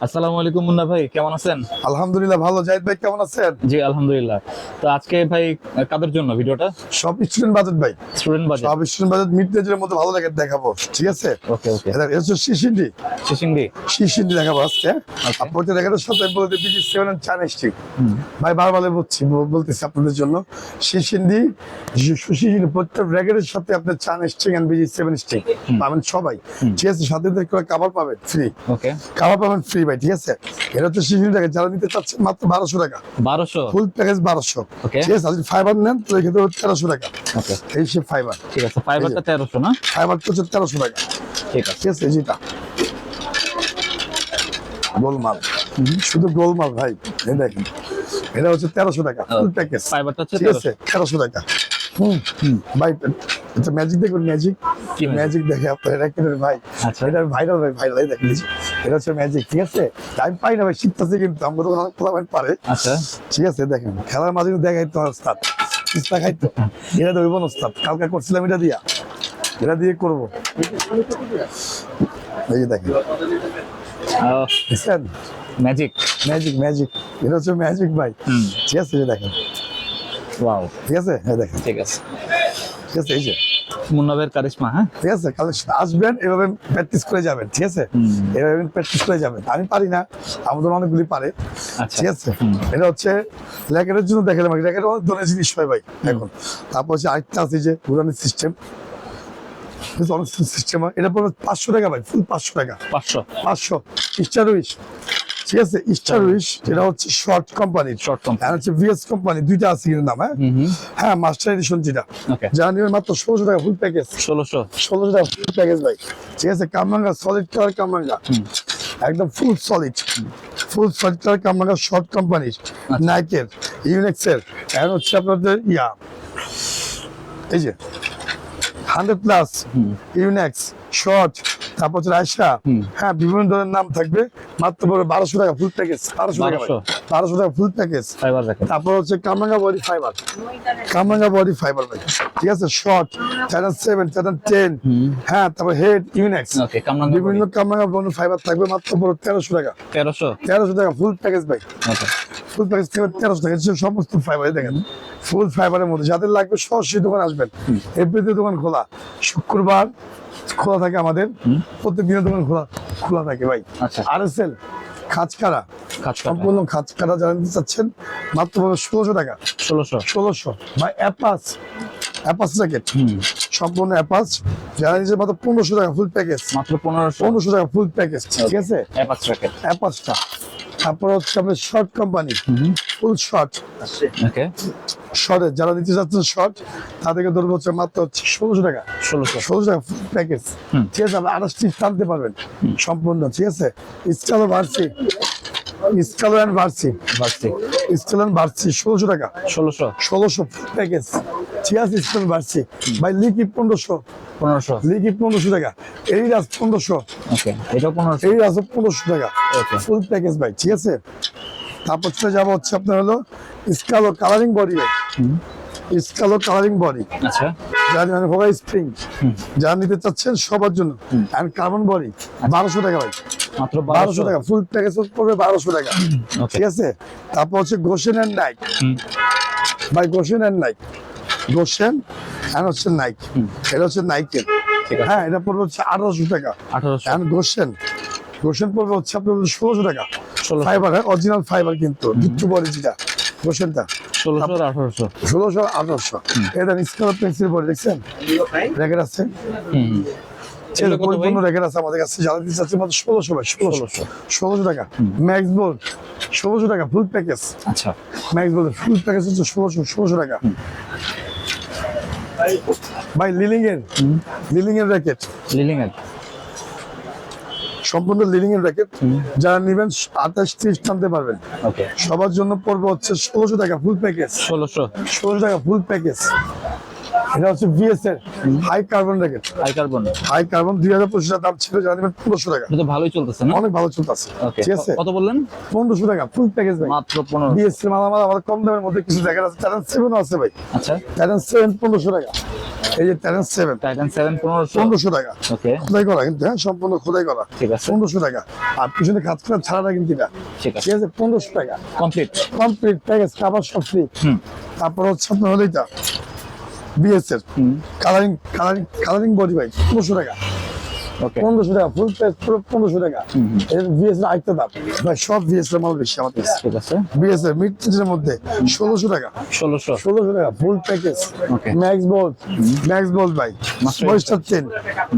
আসসালামু আলাইকুম মুন্না ভাই, কেমন আছেন? আলহামদুলিল্লাহ ভালো। জাহিদ ভাই কেমন আছেন? জি আলহামদুলিল্লাহ। তো আজকে ভাই কাদের জন্য ভিডিওটা? সব স্টুডেন্ট বাজেট ভাই, স্টুডেন্ট বাজেট। সব স্টুডেন্ট বাজেট মিড রেঞ্জের মধ্যে ভালো লাগে দেখাবো, ঠিক আছে? ওকে ওকে। এটা হচ্ছে শিশিন্ডি শিশিংডি। শিশিন্ডি দেখাবো আজকে। আপনাদের দেখানোর সাথে বলতে বিজি 7 এন্ড চায়না স্টিক ভাই বারবার বলতেছি আপনাদের জন্য শিশিন্ডি শিশিন্ডি প্রত্যেক র্যাকেটের সাথে আপনার China stick and BG 7 stick পাবেন সবাই, ঠিক আছে? সাথে করে কভার পাবেন ফ্রি। ওকে। কভার পাবেন ফ্রি ভাই, ঠিক আছে? এটা হচ্ছে শিশিন্ডি টাকা, যারা নিতে চাচ্ছেন মাত্র 1200 টাকা। 1200। ফুল প্যাকেজ 1200, ওকে। ঠিক আছে? যদি ফাইবার নেন তো এক্ষেত্রে 1300 টাকা। ওকে এই সে ফাইবার, ঠিক আছে। ফাইবারটা 1300 না? ফাইবার তো হচ্ছে 1300 টাকা, ঠিক আছে। ঠিক আছে? যেটা গোলমাল, শুধু গোলমাল ভাই, এই দেখেন এটা হচ্ছে 1300 টাকা ফুল প্যাকেজ। ফাইবারটা হচ্ছে ঠিক আছে 1300 টাকা। ভাই এটা ম্যাজিক দেখুন, ম্যাজিক কি magic? ম্যাজিক দেখে আপনার র্যাকেটের ভাই। আচ্ছা। এটা ভাইরাল ভাই, ভাইরাল। এই দেখেন এটা হচ্ছে ম্যাজিক, ঠিক আছে? টাইম পাই না ভাই, শিখতেছে কিন্তু আমরা তো অনেক টুর্নামেন্ট পারে, আচ্ছা। ঠিক আছে? দেখেন খেলার মাঝে দেখাই তো ওস্তাদ, পিস্তা খাইতো এটা তো হইব না ওস্তাদ। কালকে করছিলাম এটা দিয়ে করবো। এই যে দেখেন, বুঝছেন? ম্যাজিক। ম্যাজিক ম্যাজিক, এটা হচ্ছে ম্যাজিক ভাই, ঠিক আছে? এই যে দেখেন, ওয়াও। ঠিক আছে? এই দেখেন, ঠিক আছে। ঠিক আছে? এই যে মুন্না ভাইয়ের কারিশমা। হ্যাঁ ঠিক আছে, কালেকশন আসবেন এভাবে প্র্যাকটিস করে যাবেন, ঠিক আছে? এভাবে প্র্যাকটিস করে যাবেন। আমি পারি না, আমাদের অনেকগুলি পারে, আচ্ছা। ঠিক আছে? এটা হচ্ছে র্যাকেটের জন্য দেখালাম, র্যাকেট অনেক ধরনের জিনিস হয় ভাই এখন। তারপর হচ্ছে আরেকটা আছে যে পুরানি সিস্টেম, অনেক সিস্টেম হয়। এটা পড়বে 500 টাকা ভাই, ফুল 500 টাকা। 500। 500 স্টার উইশ, ঠিক আছে? স্টার উইশ এটা হচ্ছে শর্ট কোম্পানির, Short company। আর হচ্ছে ভিএস কোম্পানি, দুইটা আছে কিন্তু নাম। হ্যাঁ মাস্টার এডিশন যেটা, ওকে। যারা নেবেন মাত্র 1600 টাকা ফুল প্যাকেজ। 1600। 1600 টাকা ফুল প্যাকেজ ভাই, ঠিক আছে? কামরাঙ্গা সলিড কালার কামরাঙ্গা, একদম ফুল সলিড কালার কামরাঙ্গা শর্ট কোম্পানির, নাইকের, ইউনেক্সের, এখন হচ্ছে আপনাদের এই যে 100+ ইউনেক্স শর্ট, তারপর হচ্ছে রাইসা, হ্যাঁ বিভিন্ন ধরনের নাম থাকবে। মাত্র 1200 টাকা ফুল প্যাকেজ। 1200 টাকা ভাই, 1200 টাকা ফুল প্যাকেজ। ফাইবার রাখেন। তারপর হচ্ছে কামরাঙ্গা বডি ফাইবার, কামরাঙ্গা বডি ফাইবার ভাই, ঠিক আছে? শর্ট চ্যানেল 7 চ্যানেল 10, হ্যাঁ। তারপর হেড ইউনেক্স, ওকে। কামরাঙ্গা বিভিন্ন কামরাঙ্গা বডি ফাইবার থাকবে মাত্র 1300 টাকা। 1300। 1300 টাকা ফুল প্যাকেজ ভাই, ওকে। ফুল প্যাকেজ থেকে 1300 টাকা। এটা সমস্ত ফাইবার দেখেন, ফুল ফাইবারের মধ্যে। যাদের লাগবে সরাসরি দোকান আসবেন, এভরিডে দোকান খোলা, শুক্রবার খোলা থাকে আমাদের, প্রত্যেক দিনের দোকান খোলা থাকে ভাই। আচ্ছা। আরএসএল খাঁচকারা, খাঁচকাটা। সম্পূর্ণ খাঁচকারা যারা নিতে চাচ্ছেন মাত্র 1600 টাকা। 1600 ভাই। অ্যাপাস জ্যাকেট, সম্পূর্ণ অ্যাপাস, যারা নিচে মাত্র 1500 টাকা ফুল প্যাকেজ। মাত্র 1500। 1500 টাকা ফুল প্যাকেজ, ঠিক আছে? অ্যাপাচ রাখেন। অ্যাপাসটা। তারপর হচ্ছে আপনার শর্ট কোম্পানি, ফুল শর্ট, ওকে। শর্টে যারা নিতে চাচ্ছেন শর্ট, তাদেরকে ধরবো হচ্ছে মাত্র হচ্ছে 1600 টাকা। 1600 টাকা ফুল প্যাকেজ, ঠিক আছে? আপনি 28 পিস টানতে পারবেন সম্পূর্ণ, ঠিক আছে? স্কালো ভার্সি, স্কালো অ্যান্ড ভার্সি, স্কালো অ্যান্ড ভার্সি 1600 টাকা। 1600 ফুল প্যাকেজ, ঠিক আছে? স্কালো ভার্সি ভাই। লিকি 1500, 1500। লিকি 1500 টাকা। এই রাজ 1500, ওকে। এটাও 1500। এই রাজ 1500 টাকা ওকে। ফুল প্যাকেজ ভাই, ঠিক আছে? তারপর চলে যাবো হচ্ছে আপনার হলো স্কালো কালারিং বডি ভাই, স্কালো কালারিং বডি, আচ্ছা। যারা হোয়াইট স্প্রিং, যারা নিতে চাচ্ছেন সবার জন্য, এন্ড কার্বন বডি 1200 টাকা ভাই, মাত্র 1200 টাকা ফুল প্যাকেজ পড়বে 1200 টাকা, ওকে। ঠিক আছে? তারপর হচ্ছে গোশেন এন্ড নাইক ভাই, গোশেন এন্ড নাইক, গোশেন এন্ড হচ্ছে নাইক, এটা হচ্ছে নাইকের, হ্যাঁ। এটা পড়বে হচ্ছে 1800 টাকা। 1800। এন্ড গোশেন পড়বে হচ্ছে আপনার 1600 টাকা। 1600। ফাইবার, হ্যাঁ অরিজিনাল ফাইবার কিন্তু, ডিট্টু বডি যেটা গোশেনটা 1600 আর 1800। 1600 1800। এটা স্কালো পেন্সিল বডি দেখছেন, র্যাকেট আছে, এগুলো কত ভাই? পরিপূর্ণ র্যাকেট আছে আমাদের কাছে। যারা দিতে চাচ্ছে মাত্র 1600 ভাই, 1600 টাকা। ম্যাক্স বোল্ড 1600 টাকা ফুল প্যাকেজ। আচ্ছা। ম্যাক্স বোল্ড ফুল প্যাকেজ হচ্ছে 1600 টাকা ভাই। লিলিং এর র্যাকেট, লিলিং এর সম্পূর্ণ লিলিং এর র্যাকেট, যারা নেবেন 28 30 টানতে পারবেন। ওকে। সবার জন্য পড়বে হচ্ছে 1600 টাকা ফুল প্যাকেজ। 1600। 1600 টাকা ফুল প্যাকেজ, এটা হচ্ছে বিএস এর high carbon racket. High carbon, high carbon 2025 টাকা দাম ছিল, যারা নেবেন 1500 টাকা। এটা তো ভালোই চলতেছে না? অনেক ভালো চলতেছে, ওকে, ঠিক আছে। কত বললেন? 1500 টাকা ফুল প্যাকেজ ভাই, মাত্র 15। বিএস এর মালামাল আমাদের কম দামের মধ্যে কিছু দেখা যাচ্ছে। টাইটান 7 আছে ভাই, আচ্ছা, টাইটান 7 1500 টাকা। এই যে টাইটান 7 টাইটান 7 1500। 1500 টাকা, ওকে, খোদাই করা কিন্তু, হ্যাঁ সম্পূর্ণ খোদাই করা, ঠিক আছে, 1500 টাকা। আর পিছনে কাজ করা ছাড়াটা কিন্তু এটা, ঠিক আছে, ঠিক আছে, 1500 টাকা কমপ্লিট। কমপ্লিট প্যাকেজ, খাবার সব ফ্রি। তারপর হচ্ছে আপনার হলো এটা বিএস এর কালারিং বডি ভাই, 1500 টাকা। ওকে, 1500 টাকা ফুল প্যাকেজ, পুরো 1500 টাকা। এর বিএস এর আরেকটা দাম ভাই, সব বিএস এর মাল বেশি আমাদের কাছে। ঠিক আছে, বিএস এর মিড রেঞ্জের মধ্যে 1600 টাকা, 1600। টাকা full package. Okay. Max bolt ভাই, Master ময়েস্টার 10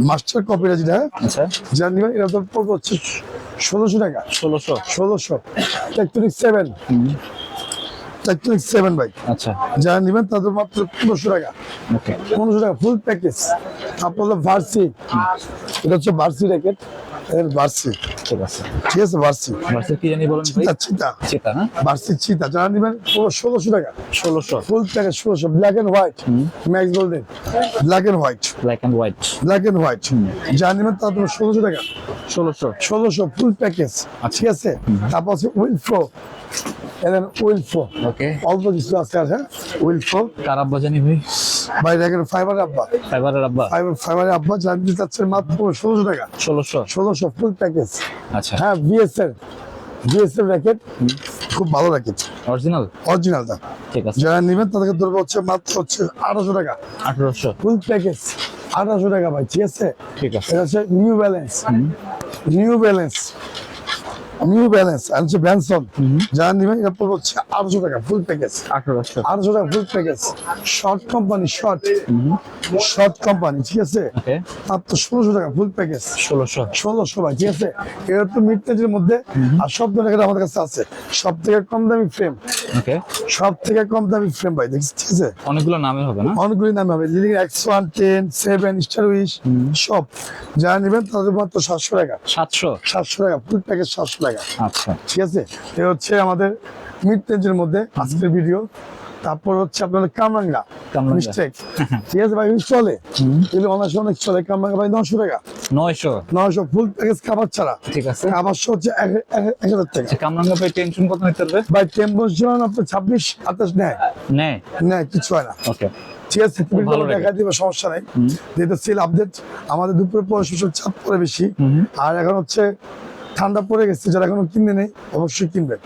মাস্টার কপিটা যেটা, আচ্ছা, যার নিবেন এটা তো পড়বে হচ্ছে 1600 টাকা। 1600। টেকটনিক 7 ভাই, আচ্ছা, যারা নিবেন তাদের মাত্র 1500 টাকা। ওকে, 1500 টাকা ফুল প্যাকেজ। তারপর হলো ভার্সি, এটা হচ্ছে ভার্সি র্যাকেট, এর ভার্সি, ঠিক আছে। ঠিক আছে, ভার্সি ভার্সেস কি জানি বলেন ভাই? চিতা চিতা না? ভার্সি চিতা, যারা নিবেন পুরো 1600 টাকা 1600। Full package. 1600 black and white, max golden black and white, black and white, যারা নিবেন তাদের 1600 টাকা। 1600 ফুল প্যাকেজ, ঠিক আছে। তারপর আছে উইলফ্রো, উইলফ্রো ওকে। অল্প কিছু আছে, আর হ্যাঁ উইলফ্রো কার আব্বা জানি ভাই? ভাই র্যাকেট ফাইবার আব্বা, ফাইবারের আব্বা। ফাইবারের আব্বা, যারা নিতে চাচ্ছেন মাত্র 1600 টাকা। 1600 ফুল প্যাকেজ। আচ্ছা, হ্যাঁ বিএস এর র্যাকেট, খুব ভালো র্যাকেট, অরিজিনালটা। ঠিক আছে, যারা নেবেন তাদেরকে ধরবো হচ্ছে মাত্র হচ্ছে 1800 টাকা 1800। ফুল প্যাকেজ, 1800 টাকা ভাই, ঠিক আছে। ঠিক আছে, এটা হচ্ছে নিউ ব্যালেন্স আর হচ্ছে ব্যানসন, যারা নেবেন এটা পড়বে হচ্ছে 800 টাকা ফুল প্যাকেজ। 1800। 800 টাকা full package. Short company, short company, ঠিক আছে, ওকে, মাত্র 1600 টাকা ফুল প্যাকেজ। 1600। ভাই, ঠিক আছে। এটা তো মিড রেঞ্জের মধ্যে, আর সব ধরনের আমাদের কাছে আছে। সব থেকে কম দামি ফ্রেম, ওকে, ভাই, দেখছি, ঠিক আছে। অনেকগুলো নামে হবে না? অনেকগুলি নামে হবে, লিলিং X1 10 7 স্টার উইশ সব, যারা নেবেন তাদের মাত্র 700 টাকা। 700 টাকা ফুল প্যাকেজ, 700 টাকা, আচ্ছা, ঠিক আছে। এ হচ্ছে আমাদের মিড রেঞ্জের মধ্যে আজকের ভিডিও। তারপর হচ্ছে আপনাদের কামরাঙ্গা মিস্টেক, ঠিক আছে ভাই, চলে এগুলো অনেক চলে। কামরাঙ্গা ভাই 900 টাকা, 900 ফুল প্যাকেজ খাবার ছাড়া, ঠিক আছে। খাবার সহ হচ্ছে 1000 টাকা। কামরাঙ্গা ভাই টেনশন কত নিতে পারবে ভাই টেম্পোজিশন আপনার 26-28 নেয়, কিছু হয় না, ওকে, ঠিক আছে। ভালো দেখা দিবে, সমস্যা নাই। যেহেতু সেল আপডেট আমাদের দুপুরে পরে চাপ পরে বেশি, আর এখন হচ্ছে ঠান্ডা পড়ে গেছে, যারা এখনো কিনে নেই অবশ্যই কিনবেন,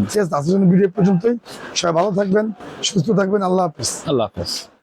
ঠিক আছে। আজকের জন্য ভিডিও পর্যন্তই। সবাই ভালো থাকবেন, সুস্থ থাকবেন, আল্লাহ হাফিজ।